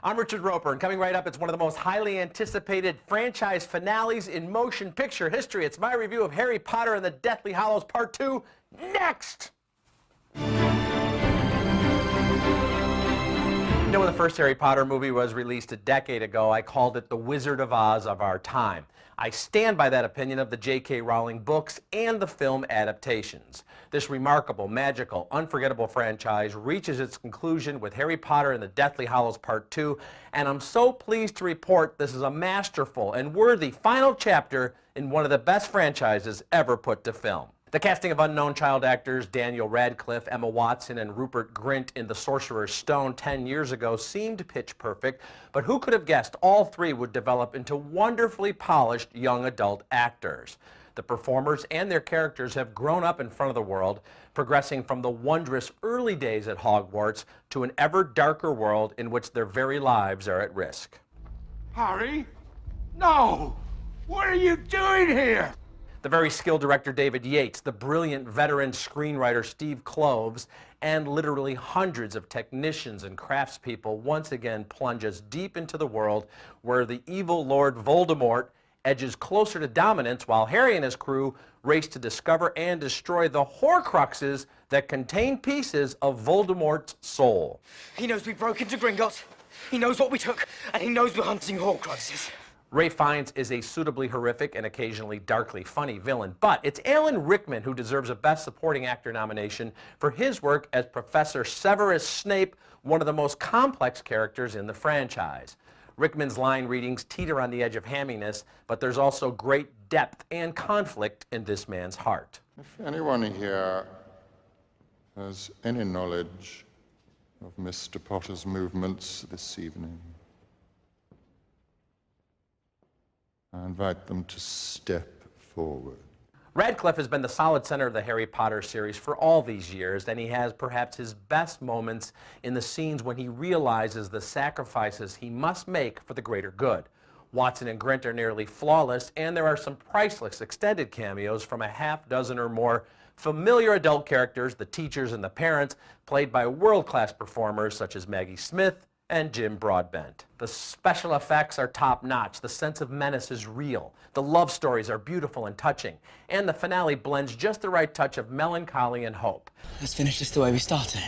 I'm Richard Roeper, and coming right up, it's one of the most highly anticipated franchise finales in motion picture history. It's my review of Harry Potter and the Deathly Hallows Part 2, next! You know, when the first Harry Potter movie was released a decade ago, I called it the Wizard of Oz of our time. I stand by that opinion of the J.K. Rowling books and the film adaptations. This remarkable, magical, unforgettable franchise reaches its conclusion with Harry Potter and the Deathly Hallows Part 2, and I'm so pleased to report this is a masterful and worthy final chapter in one of the best franchises ever put to film. The casting of unknown child actors Daniel Radcliffe, Emma Watson, and Rupert Grint in The Sorcerer's Stone 10 years ago seemed pitch perfect, but who could have guessed all three would develop into wonderfully polished young adult actors? The performers and their characters have grown up in front of the world, progressing from the wondrous early days at Hogwarts to an ever darker world in which their very lives are at risk. Harry? No! What are you doing here? The very skilled director David Yates, the brilliant veteran screenwriter Steve Kloves, and literally hundreds of technicians and craftspeople once again plunge us deep into the world where the evil Lord Voldemort edges closer to dominance while Harry and his crew race to discover and destroy the Horcruxes that contain pieces of Voldemort's soul. He knows we broke into Gringotts, he knows what we took, and he knows we're hunting Horcruxes. Ralph Fiennes is a suitably horrific and occasionally darkly funny villain, but it's Alan Rickman who deserves a Best Supporting Actor nomination for his work as Professor Severus Snape, one of the most complex characters in the franchise. Rickman's line readings teeter on the edge of hamminess, but there's also great depth and conflict in this man's heart. If anyone here has any knowledge of Mr. Potter's movements this evening, I invite them to step forward. Radcliffe has been the solid center of the Harry Potter series for all these years, and he has perhaps his best moments in the scenes when he realizes the sacrifices he must make for the greater good. Watson and Grint are nearly flawless, and there are some priceless extended cameos from a half dozen or more familiar adult characters, the teachers and the parents, played by world-class performers such as Maggie Smith and Jim Broadbent. The special effects are top-notch, the sense of menace is real, the love stories are beautiful and touching, and the finale blends just the right touch of melancholy and hope. Let's finish this the way we started.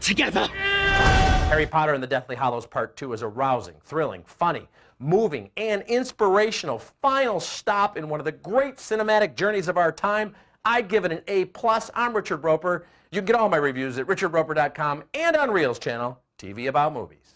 Together! Harry Potter and the Deathly Hallows Part 2 is a rousing, thrilling, funny, moving, and inspirational final stop in one of the great cinematic journeys of our time. I'd give it an A+. I'm Richard Roeper. You can get all my reviews at richardroeper.com and on Reel's channel, TV About Movies.